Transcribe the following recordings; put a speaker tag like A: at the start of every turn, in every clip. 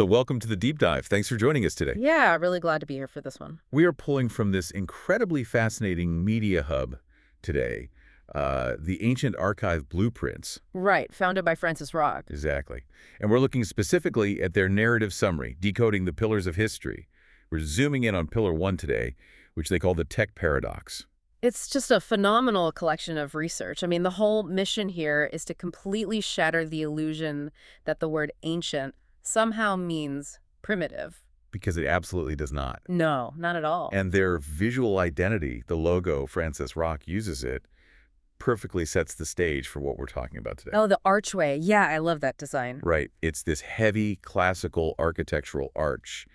A: So welcome to the deep dive. Thanks for joining us today.
B: Yeah, really glad to be here for this one.
A: We are pulling from this incredibly fascinating media hub today, the Ancient Archive Blueprints.
B: Right, founded by Francis Rock.
A: Exactly. And we're looking specifically at their narrative summary, Decoding the Pillars of History. We're zooming in on Pillar 1 today, which they call the tech paradox.
B: It's just a phenomenal collection of research. I mean, the whole mission here is to completely shatter the illusion that the word ancient somehow means primitive.
A: Because it absolutely does not.
B: No, not at all.
A: And their visual identity, the logo, Francis Rock uses it, perfectly sets the stage for what we're talking about today.
B: Oh, the archway. Yeah, I love that design.
A: Right. It's this heavy classical architectural arch,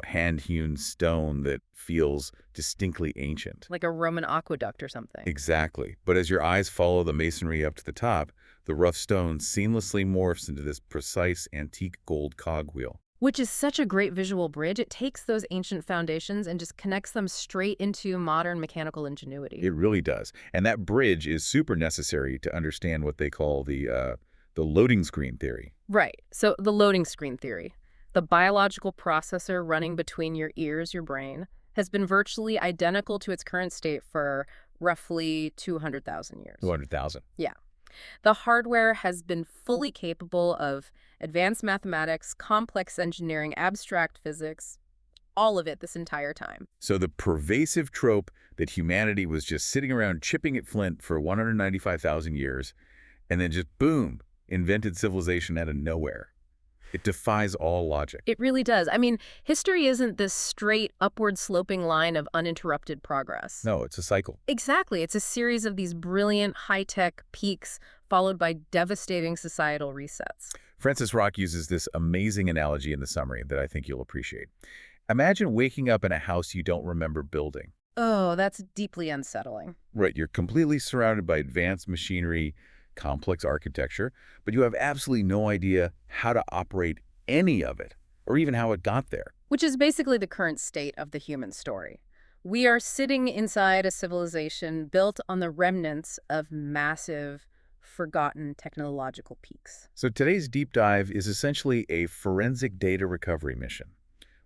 A: hand-hewn stone that feels distinctly ancient.
B: Like a Roman aqueduct or something.
A: Exactly. But as your eyes follow the masonry up to the top, the rough stone seamlessly morphs into this precise antique gold cogwheel.
B: Which is such a great visual bridge. It takes those ancient foundations and just connects them straight into modern mechanical ingenuity.
A: It really does. And that bridge is super necessary to understand what they call the loading screen theory.
B: Right. So the loading screen theory, the biological processor running between your ears, your brain, has been virtually identical to its current state for roughly 200,000 years.
A: 200,000.
B: Yeah. The hardware has been fully capable of advanced mathematics, complex engineering, abstract physics, all of it this entire time.
A: So the pervasive trope that humanity was just sitting around chipping at flint for 195,000 years and then just, boom, invented civilization out of nowhere. It defies all logic.
B: It really does. I mean, history isn't this straight, upward-sloping line of uninterrupted progress.
A: No, it's a cycle.
B: Exactly. It's a series of these brilliant, high-tech peaks followed by devastating societal resets.
A: Francis Rock uses this amazing analogy in the summary that I think you'll appreciate. Imagine waking up in a house you don't remember building.
B: Oh, that's deeply unsettling.
A: Right, you're completely surrounded by advanced machinery, complex architecture, but you have absolutely no idea how to operate any of it, or even how it got there.
B: Which is basically the current state of the human story. We are sitting inside a civilization built on the remnants of massive, forgotten technological peaks.
A: So today's deep dive is essentially a forensic data recovery mission.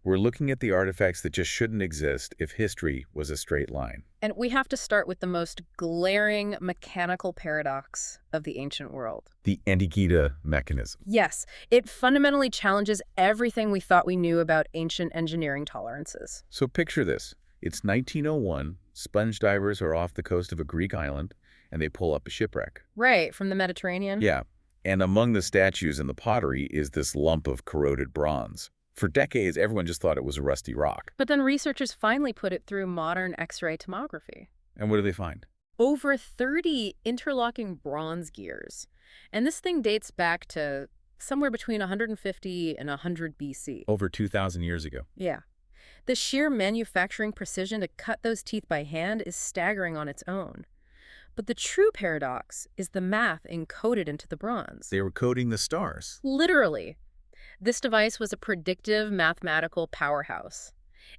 A: We're looking at the artifacts that just shouldn't exist if history was a straight line.
B: And we have to start with the most glaring mechanical paradox of the ancient world.
A: The Antikythera mechanism.
B: Yes, it fundamentally challenges everything we thought we knew about ancient engineering tolerances.
A: So picture this. It's 1901, sponge divers are off the coast of a Greek island, and they pull up a shipwreck.
B: Right, from the Mediterranean?
A: Yeah, and among the statues and the pottery is this lump of corroded bronze. For decades, everyone just thought it was a rusty rock.
B: But then researchers finally put it through modern X-ray tomography.
A: And what do they find?
B: Over 30 interlocking bronze gears. And this thing dates back to somewhere between 150 and 100 BC.
A: Over 2,000 years ago.
B: Yeah. The sheer manufacturing precision to cut those teeth by hand is staggering on its own. But the true paradox is the math encoded into the bronze.
A: They were coding the stars.
B: Literally. This device was a predictive mathematical powerhouse.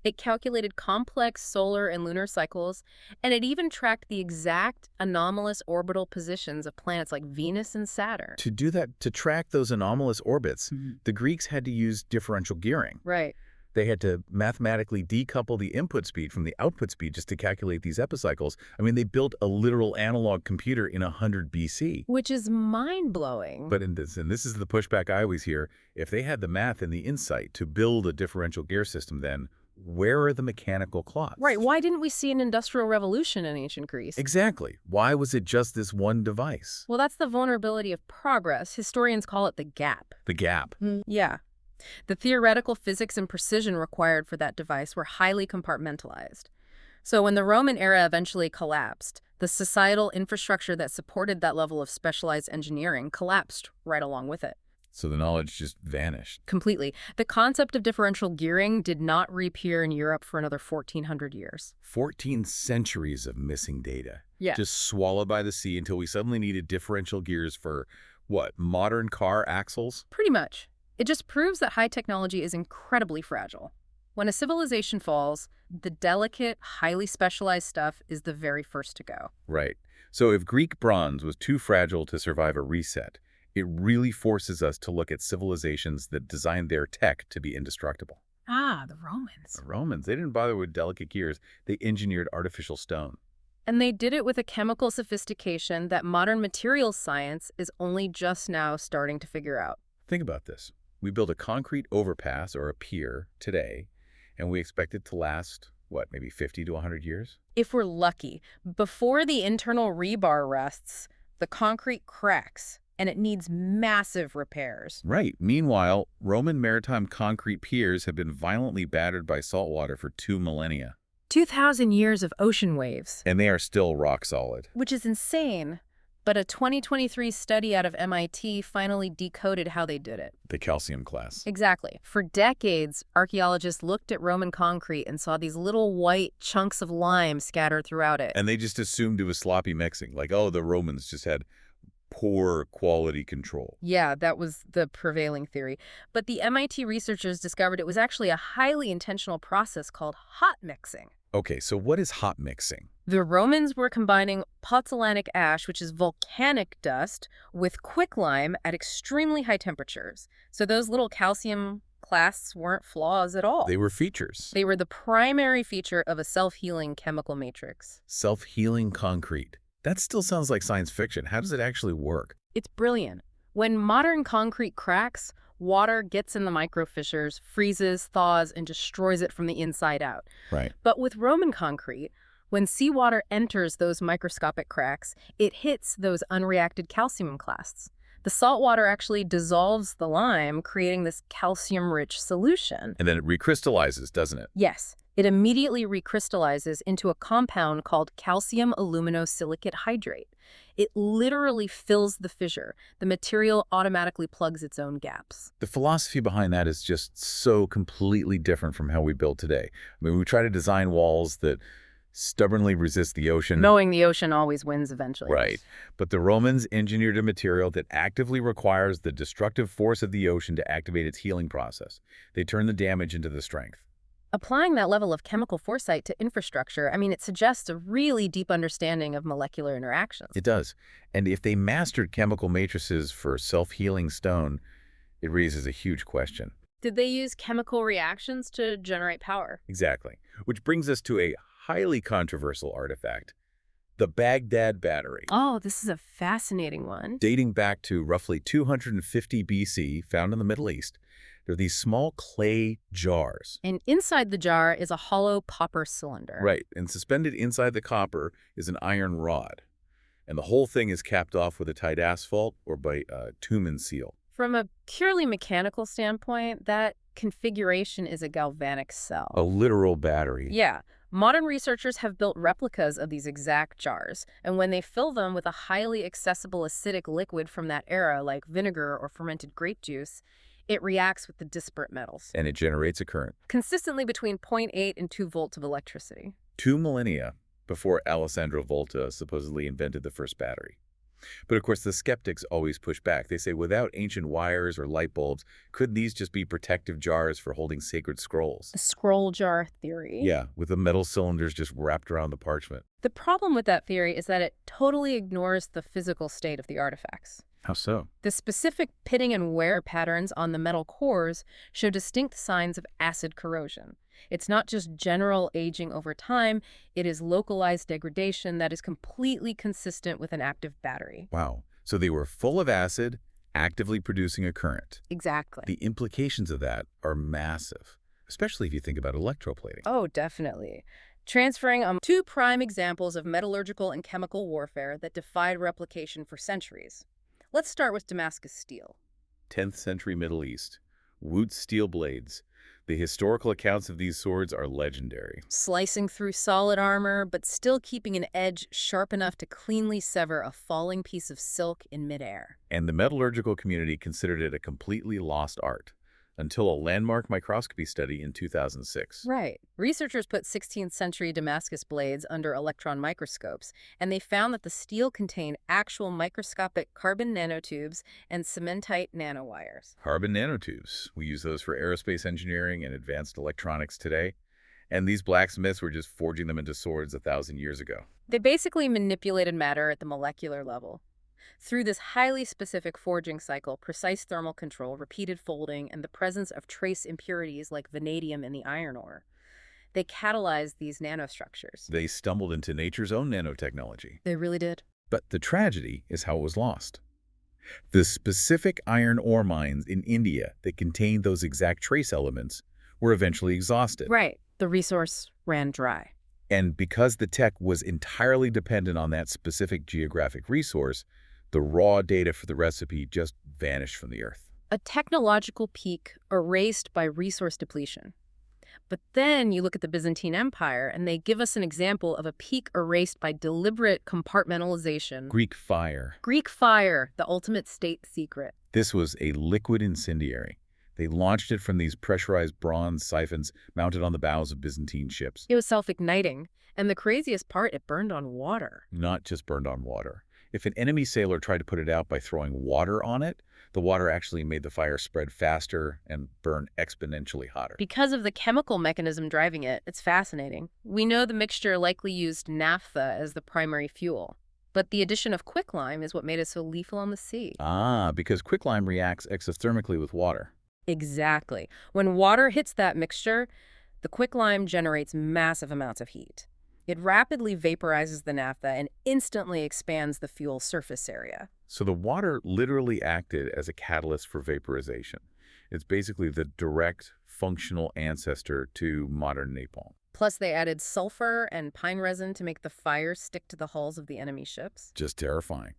B: It calculated complex solar and lunar cycles, and it even tracked the exact anomalous orbital positions of planets like Venus and Saturn.
A: To do that, to track those anomalous orbits, the Greeks had to use differential gearing.
B: Right.
A: They had to mathematically decouple the input speed from the output speed just to calculate these epicycles. I mean, they built a literal analog computer in 100 BC.
B: Which is mind-blowing.
A: But and this is the pushback I always hear, if they had the math and the insight to build a differential gear system, then where are the mechanical clocks?
B: Right. Why didn't we see an industrial revolution in ancient Greece?
A: Exactly. Why was it just this one device?
B: Well, that's the vulnerability of progress. Historians call it the gap.
A: The gap.
B: Yeah. The theoretical physics and precision required for that device were highly compartmentalized. So when the Roman era eventually collapsed, the societal infrastructure that supported that level of specialized engineering collapsed right along with it.
A: So the knowledge just vanished.
B: Completely. The concept of differential gearing did not reappear in Europe for another 1,400 years.
A: 14 centuries of missing data.
B: Yeah.
A: Just swallowed by the sea until we suddenly needed differential gears for, what, modern car axles?
B: Pretty much. It just proves that high technology is incredibly fragile. When a civilization falls, the delicate, highly specialized stuff is the very first to go.
A: Right. So if Greek bronze was too fragile to survive a reset, It really forces us to look at civilizations that designed their tech to be indestructible.
B: Ah, the Romans.
A: The Romans, they didn't bother with delicate gears. They engineered artificial stone.
B: And they did it with a chemical sophistication that modern materials science is only just now starting to figure out.
A: Think about this. We build a concrete overpass or a pier today, and we expect it to last, what, maybe 50 to 100 years?
B: If we're lucky, before the internal rebar rusts, the concrete cracks, and it needs massive repairs.
A: Right. Meanwhile, Roman maritime concrete piers have been violently battered by salt water for 2 millennia.
B: 2,000 years of ocean waves.
A: And they are still rock solid.
B: Which is insane. But a 2023 study out of MIT finally decoded how they did it.
A: The calcium class.
B: Exactly. For decades, archaeologists looked at Roman concrete and saw these little white chunks of lime scattered throughout it.
A: And they just assumed it was sloppy mixing. Like, oh, the Romans just had poor quality control.
B: Yeah, that was the prevailing theory. But the MIT researchers discovered it was actually a highly intentional process called hot mixing.
A: Okay, so what is hot mixing?
B: The Romans were combining pozzolanic ash, which is volcanic dust, with quicklime at extremely high temperatures. So those little calcium clasts weren't flaws at all.
A: They were features.
B: They were the primary feature of a self-healing chemical matrix.
A: Self-healing concrete. That still sounds like science fiction. How does it actually work?
B: It's brilliant. When modern concrete cracks, water gets in the microfissures, freezes, thaws, and destroys it from the inside out.
A: Right.
B: But with Roman concrete, when seawater enters those microscopic cracks, it hits those unreacted calcium clasts. The salt water actually dissolves the lime, creating this calcium-rich solution.
A: And then it recrystallizes, doesn't it?
B: Yes, it immediately recrystallizes into a compound called calcium aluminosilicate hydrate. It literally fills the fissure. The material automatically plugs its own gaps.
A: The philosophy behind that is just so completely different from how we build today. I mean, we try to design walls that stubbornly resist the ocean.
B: Knowing the ocean always wins eventually.
A: Right. But the Romans engineered a material that actively requires the destructive force of the ocean to activate its healing process. They turn the damage into the strength.
B: Applying that level of chemical foresight to infrastructure, it suggests a really deep understanding of molecular interactions.
A: It does. And if they mastered chemical matrices for self-healing stone, it raises a huge question.
B: Did they use chemical reactions to generate power?
A: Exactly. Which brings us to a highly controversial artifact, the Baghdad Battery.
B: Oh, this is a fascinating one.
A: Dating back to roughly 250 BC, found in the Middle East, they're these small clay jars.
B: And inside the jar is a hollow copper cylinder.
A: Right, and suspended inside the copper is an iron rod. And the whole thing is capped off with a tight asphalt or by a Tuman seal.
B: From a purely mechanical standpoint, that configuration is a galvanic cell.
A: A literal battery.
B: Yeah. Modern researchers have built replicas of these exact jars, and when they fill them with a highly accessible acidic liquid from that era, like vinegar or fermented grape juice, it reacts with the disparate metals.
A: And it generates a current.
B: Consistently between 0.8 and 2 volts of electricity.
A: 2 millennia before Alessandro Volta supposedly invented the first battery. But of course, the skeptics always push back. They say, without ancient wires or light bulbs, couldn't these just be protective jars for holding sacred scrolls?
B: The scroll jar theory.
A: Yeah, with the metal cylinders just wrapped around the parchment.
B: The problem with that theory is that it totally ignores the physical state of the artifacts.
A: How so?
B: The specific pitting and wear patterns on the metal cores show distinct signs of acid corrosion. It's not just general aging over time, it is localized degradation that is completely consistent with an active battery.
A: Wow. So they were full of acid, actively producing a current.
B: Exactly.
A: The implications of that are massive, especially if you think about electroplating.
B: Oh, definitely. Transferring two prime examples of metallurgical and chemical warfare that defied replication for centuries. Let's start with Damascus steel.
A: 10th century Middle East. Wootz steel blades. The historical accounts of these swords are legendary.
B: Slicing through solid armor, but still keeping an edge sharp enough to cleanly sever a falling piece of silk in midair.
A: And the metallurgical community considered it a completely lost art, until a landmark microscopy study in 2006.
B: Right. Researchers put 16th century Damascus blades under electron microscopes, and they found that the steel contained actual microscopic carbon nanotubes and cementite nanowires.
A: Carbon nanotubes. We use those for aerospace engineering and advanced electronics today. And these blacksmiths were just forging them into swords 1,000 years ago.
B: They basically manipulated matter at the molecular level. Through this highly specific forging cycle, precise thermal control, repeated folding, and the presence of trace impurities like vanadium in the iron ore, they catalyzed these nanostructures.
A: They stumbled into nature's own nanotechnology.
B: They really did.
A: But the tragedy is how it was lost. The specific iron ore mines in India that contained those exact trace elements were eventually exhausted.
B: Right. The resource ran dry.
A: And because the tech was entirely dependent on that specific geographic resource, the raw data for the recipe just vanished from the earth.
B: A technological peak erased by resource depletion. But then you look at the Byzantine Empire, and they give us an example of a peak erased by deliberate compartmentalization.
A: Greek fire.
B: Greek fire, the ultimate state secret.
A: This was a liquid incendiary. They launched it from these pressurized bronze siphons mounted on the bows of Byzantine ships.
B: It was self-igniting, and the craziest part, it burned on water.
A: Not just burned on water. If an enemy sailor tried to put it out by throwing water on it, the water actually made the fire spread faster and burn exponentially hotter.
B: Because of the chemical mechanism driving it, it's fascinating. We know the mixture likely used naphtha as the primary fuel, but the addition of quicklime is what made it so lethal on the sea.
A: Ah, because quicklime reacts exothermically with water.
B: Exactly. When water hits that mixture, the quicklime generates massive amounts of heat. It rapidly vaporizes the naphtha and instantly expands the fuel's surface area.
A: So the water literally acted as a catalyst for vaporization. It's basically the direct functional ancestor to modern napalm.
B: Plus, they added sulfur and pine resin to make the fire stick to the hulls of the enemy ships.
A: Just terrifying.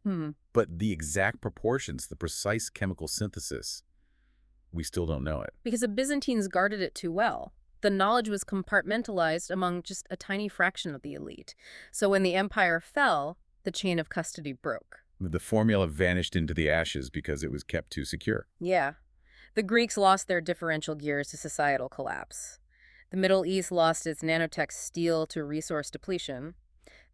A: But the exact proportions, the precise chemical synthesis, we still don't know it.
B: Because the Byzantines guarded it too well. The knowledge was compartmentalized among just a tiny fraction of the elite. So when the empire fell, the chain of custody broke.
A: The formula vanished into the ashes because it was kept too secure.
B: Yeah. The Greeks lost their differential gears to societal collapse. The Middle East lost its nanotech steel to resource depletion.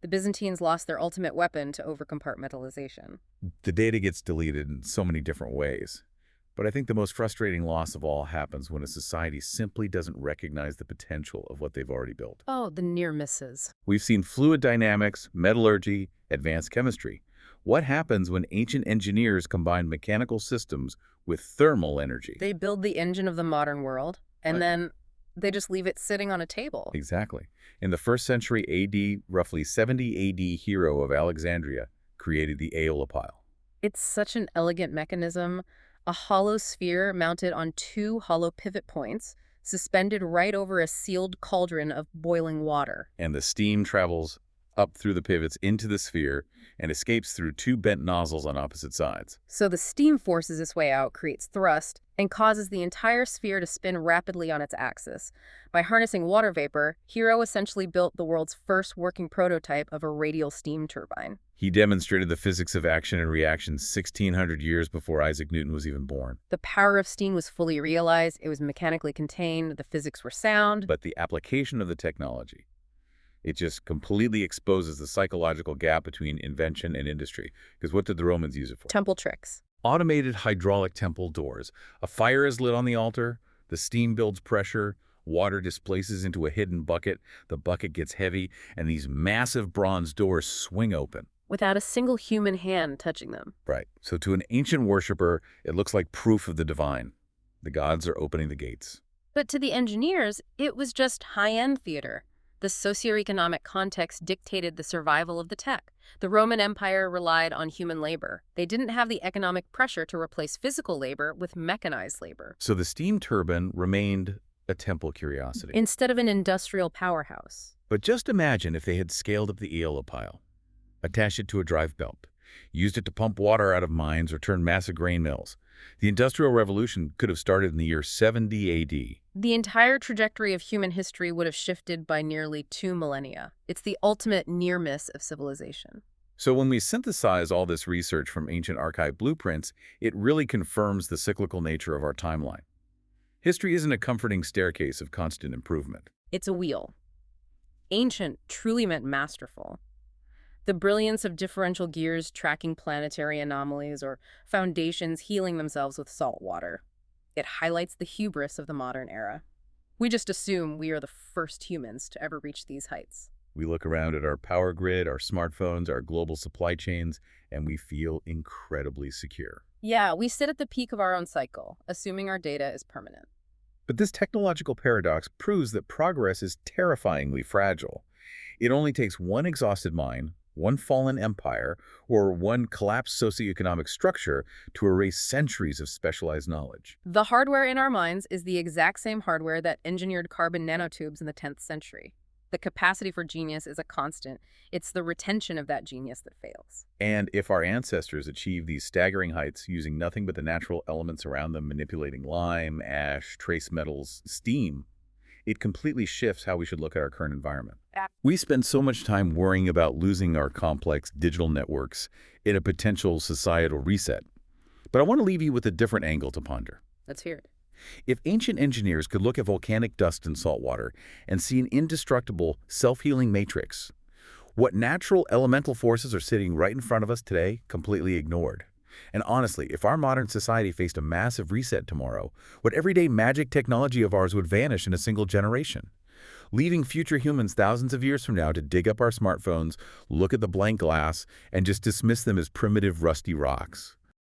B: The Byzantines lost their ultimate weapon to over-compartmentalization.
A: The data gets deleted in so many different ways. But I think the most frustrating loss of all happens when a society simply doesn't recognize the potential of what they've already built.
B: Oh, the near misses.
A: We've seen fluid dynamics, metallurgy, advanced chemistry. What happens when ancient engineers combine mechanical systems with thermal energy?
B: They build the engine of the modern world, and then they just leave it sitting on a table.
A: Exactly. In the 1st century AD, roughly 70 AD Hero of Alexandria created the aeolipile.
B: It's such an elegant mechanism. A hollow sphere mounted on 2 hollow pivot points, suspended right over a sealed cauldron of boiling water.
A: And the steam travels up through the pivots into the sphere and escapes through 2 bent nozzles on opposite sides.
B: So the steam forces its way out, creates thrust, and causes the entire sphere to spin rapidly on its axis. By harnessing water vapor, Hero essentially built the world's first working prototype of a radial steam turbine.
A: He demonstrated the physics of action and reaction 1,600 years before Isaac Newton was even born.
B: The power of steam was fully realized, it was mechanically contained, the physics were sound.
A: But the application of the technology, it just completely exposes the psychological gap between invention and industry. Because what did the Romans use it for?
B: Temple tricks.
A: Automated hydraulic temple doors. A fire is lit on the altar, the steam builds pressure, water displaces into a hidden bucket, the bucket gets heavy, and these massive bronze doors swing open.
B: Without a single human hand touching them.
A: Right. So to an ancient worshiper, it looks like proof of the divine. The gods are opening the gates.
B: But to the engineers, it was just high-end theater. The socioeconomic context dictated the survival of the tech. The Roman Empire relied on human labor. They didn't have the economic pressure to replace physical labor with mechanized labor.
A: So the steam turbine remained a temple curiosity.
B: Instead of an industrial powerhouse.
A: But just imagine if they had scaled up the aeolipile, attached it to a drive belt, used it to pump water out of mines or turn massive grain mills. The Industrial Revolution could have started in the year 70 AD.
B: The entire trajectory of human history would have shifted by nearly 2 millennia. It's the ultimate near miss of civilization.
A: So when we synthesize all this research from ancient archive blueprints, it really confirms the cyclical nature of our timeline. History isn't a comforting staircase of constant improvement.
B: It's a wheel. Ancient truly meant masterful. The brilliance of differential gears tracking planetary anomalies or foundations healing themselves with salt water. It highlights the hubris of the modern era. We just assume we are the first humans to ever reach these heights.
A: We look around at our power grid, our smartphones, our global supply chains, and we feel incredibly secure.
B: Yeah, we sit at the peak of our own cycle, assuming our data is permanent.
A: But this technological paradox proves that progress is terrifyingly fragile. It only takes one exhausted mine, one fallen empire, or one collapsed socioeconomic structure to erase centuries of specialized knowledge.
B: The hardware in our minds is the exact same hardware that engineered carbon nanotubes in the 10th century. The capacity for genius is a constant. It's the retention of that genius that fails.
A: And if our ancestors achieved these staggering heights using nothing but the natural elements around them, manipulating lime, ash, trace metals, steam, it completely shifts how we should look at our current environment. We spend so much time worrying about losing our complex digital networks in a potential societal reset. But I want to leave you with a different angle to ponder.
B: Let's hear it.
A: If ancient engineers could look at volcanic dust and salt water and see an indestructible, self-healing matrix, what natural elemental forces are sitting right in front of us today completely ignored? And honestly, if our modern society faced a massive reset tomorrow, what everyday magic technology of ours would vanish in a single generation, leaving future humans thousands of years from now to dig up our smartphones, look at the blank glass, and just dismiss them as primitive, rusty rocks?